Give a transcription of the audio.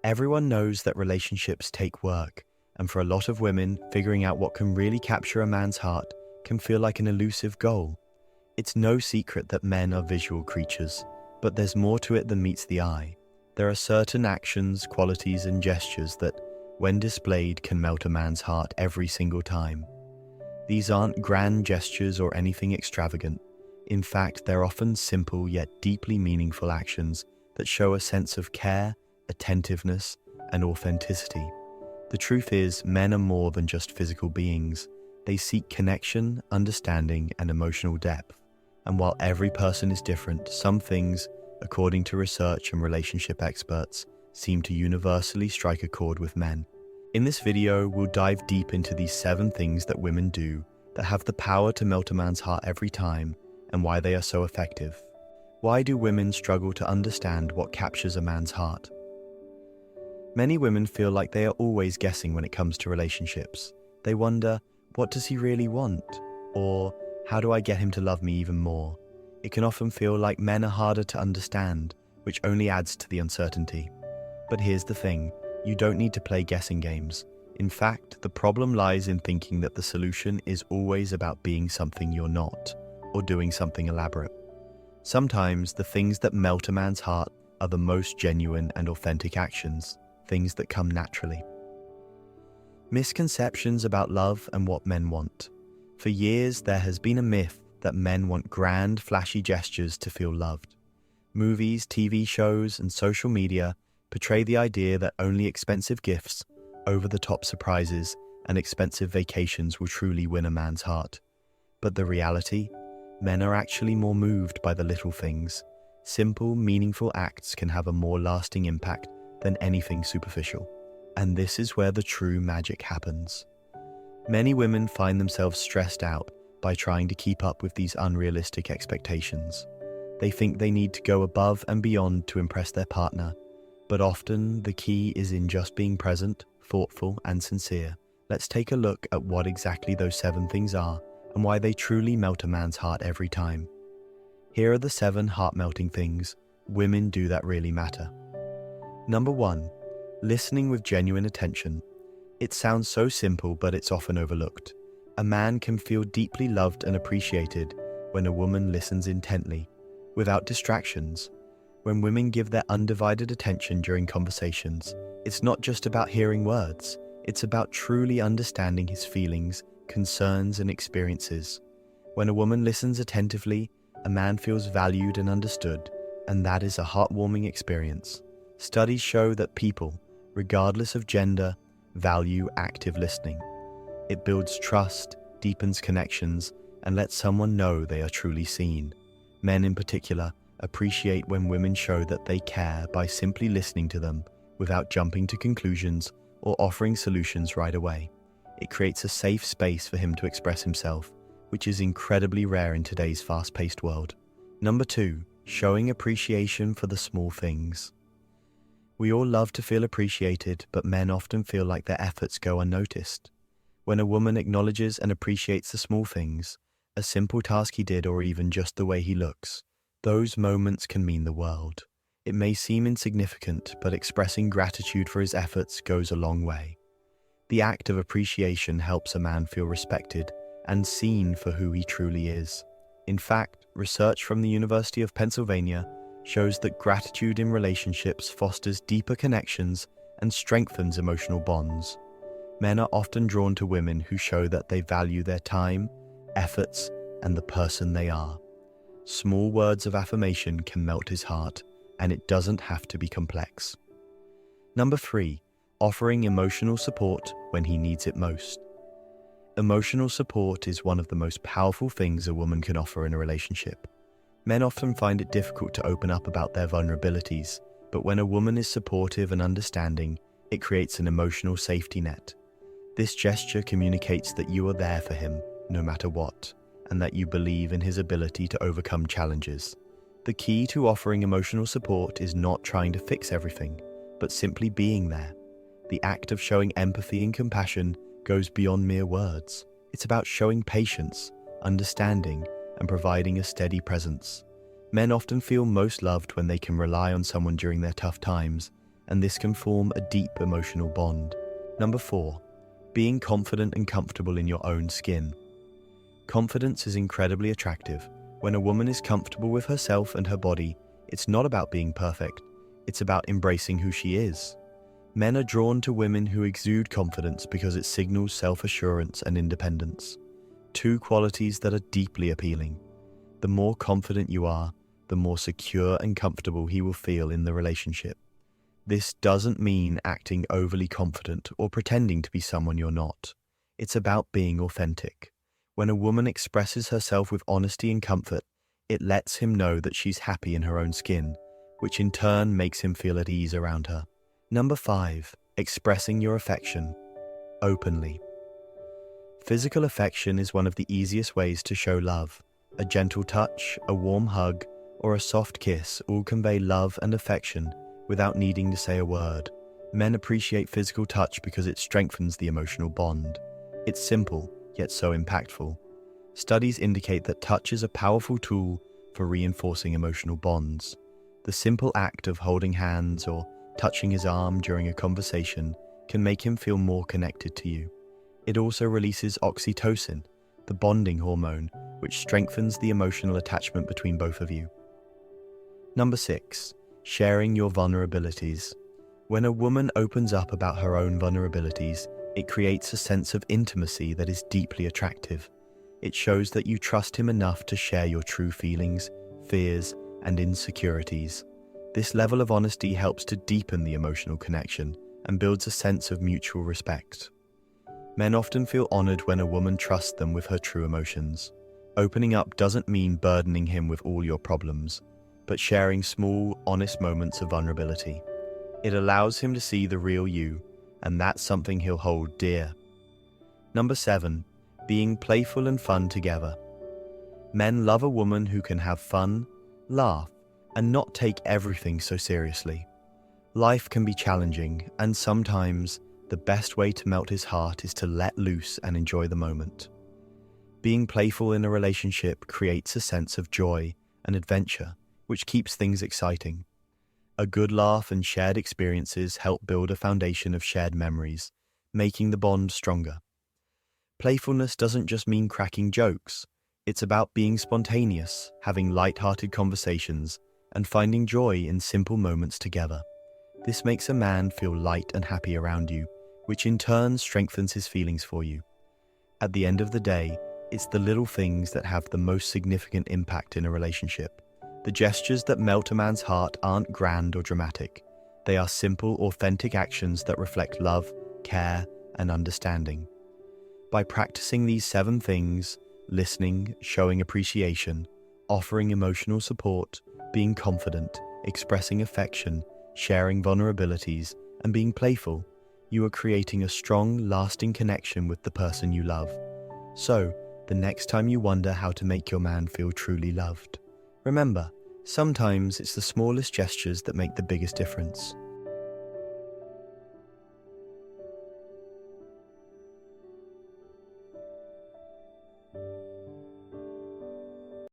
Everyone knows that relationships take work, and for a lot of women, figuring out what can really capture a man's heart can feel like an elusive goal. It's no secret that men are visual creatures, but there's more to it than meets the eye. There are certain actions, qualities, and gestures that, when displayed, can melt a man's heart every single time. These aren't grand gestures or anything extravagant. In fact, they're often simple yet deeply meaningful actions that show a sense of care, attentiveness, and authenticity. The truth is, men are more than just physical beings. They seek connection, understanding, and emotional depth. And while every person is different, some things, according to research and relationship experts, seem to universally strike a chord with men. In this video, we'll dive deep into these 7 things that women do that have the power to melt a man's heart every time, and why they are so effective. Why do women struggle to understand what captures a man's heart? Many women feel like they are always guessing when it comes to relationships. They wonder, what does he really want? Or, how do I get him to love me even more? It can often feel like men are harder to understand, which only adds to the uncertainty. But here's the thing, you don't need to play guessing games. In fact, the problem lies in thinking that the solution is always about being something you're not, or doing something elaborate. Sometimes the things that melt a man's heart are the most genuine and authentic actions, things that come naturally. Misconceptions about love and what men want. For years, there has been a myth that men want grand, flashy gestures to feel loved. Movies, TV shows, and social media portray the idea that only expensive gifts, over-the-top surprises, and expensive vacations will truly win a man's heart. But the reality? Men are actually more moved by the little things. Simple, meaningful acts can have a more lasting impact than anything superficial. And this is where the true magic happens. Many women find themselves stressed out by trying to keep up with these unrealistic expectations. They think they need to go above and beyond to impress their partner, but often the key is in just being present, thoughtful, and sincere. Let's take a look at what exactly those 7 things are and why they truly melt a man's heart every time. Here are the 7 heart-melting things women do that really matter. Number 1. Listening with genuine attention. It sounds so simple, but it's often overlooked. A man can feel deeply loved and appreciated when a woman listens intently, without distractions. When women give their undivided attention during conversations, it's not just about hearing words, it's about truly understanding his feelings, concerns, and experiences. When a woman listens attentively, a man feels valued and understood, and that is a heartwarming experience. Studies show that people, regardless of gender, value active listening. It builds trust, deepens connections, and lets someone know they are truly seen. Men in particular appreciate when women show that they care by simply listening to them without jumping to conclusions or offering solutions right away. It creates a safe space for him to express himself, which is incredibly rare in today's fast-paced world. Number 2, showing appreciation for the small things. We all love to feel appreciated, but men often feel like their efforts go unnoticed. When a woman acknowledges and appreciates the small things, a simple task he did or even just the way he looks, those moments can mean the world. It may seem insignificant, but expressing gratitude for his efforts goes a long way. The act of appreciation helps a man feel respected and seen for who he truly is. In fact, research from the University of Pennsylvania shows that gratitude in relationships fosters deeper connections and strengthens emotional bonds. Men are often drawn to women who show that they value their time, efforts, and the person they are. Small words of affirmation can melt his heart, and it doesn't have to be complex. Number 3, offering emotional support when he needs it most. Emotional support is one of the most powerful things a woman can offer in a relationship. Men often find it difficult to open up about their vulnerabilities, but when a woman is supportive and understanding, it creates an emotional safety net. This gesture communicates that you are there for him, no matter what, and that you believe in his ability to overcome challenges. The key to offering emotional support is not trying to fix everything, but simply being there. The act of showing empathy and compassion goes beyond mere words. It's about showing patience, understanding, and providing a steady presence. Men often feel most loved when they can rely on someone during their tough times, and this can form a deep emotional bond. Number 4, being confident and comfortable in your own skin. Confidence is incredibly attractive. When a woman is comfortable with herself and her body, it's not about being perfect, it's about embracing who she is. Men are drawn to women who exude confidence because it signals self-assurance and independence, two qualities that are deeply appealing. The more confident you are, the more secure and comfortable he will feel in the relationship. This doesn't mean acting overly confident or pretending to be someone you're not. It's about being authentic. When a woman expresses herself with honesty and comfort, it lets him know that she's happy in her own skin, which in turn makes him feel at ease around her. Number 5, expressing your affection openly. Physical affection is one of the easiest ways to show love. A gentle touch, a warm hug, or a soft kiss all convey love and affection without needing to say a word. Men appreciate physical touch because it strengthens the emotional bond. It's simple, yet so impactful. Studies indicate that touch is a powerful tool for reinforcing emotional bonds. The simple act of holding hands or touching his arm during a conversation can make him feel more connected to you. It also releases oxytocin, the bonding hormone, which strengthens the emotional attachment between both of you. Number 6, sharing your vulnerabilities. When a woman opens up about her own vulnerabilities, it creates a sense of intimacy that is deeply attractive. It shows that you trust him enough to share your true feelings, fears, and insecurities. This level of honesty helps to deepen the emotional connection and builds a sense of mutual respect. Men often feel honored when a woman trusts them with her true emotions. Opening up doesn't mean burdening him with all your problems, but sharing small, honest moments of vulnerability. It allows him to see the real you, and that's something he'll hold dear. Number 7, being playful and fun together. Men love a woman who can have fun, laugh, and not take everything so seriously. Life can be challenging, and sometimes the best way to melt his heart is to let loose and enjoy the moment. Being playful in a relationship creates a sense of joy and adventure, which keeps things exciting. A good laugh and shared experiences help build a foundation of shared memories, making the bond stronger. Playfulness doesn't just mean cracking jokes. It's about being spontaneous, having light-hearted conversations, and finding joy in simple moments together. This makes a man feel light and happy around you, which in turn strengthens his feelings for you. At the end of the day, it's the little things that have the most significant impact in a relationship. The gestures that melt a man's heart aren't grand or dramatic. They are simple, authentic actions that reflect love, care, and understanding. By practicing these 7 things, listening, showing appreciation, offering emotional support, being confident, expressing affection, sharing vulnerabilities, and being playful, you are creating a strong, lasting connection with the person you love. So, the next time you wonder how to make your man feel truly loved, remember, sometimes it's the smallest gestures that make the biggest difference.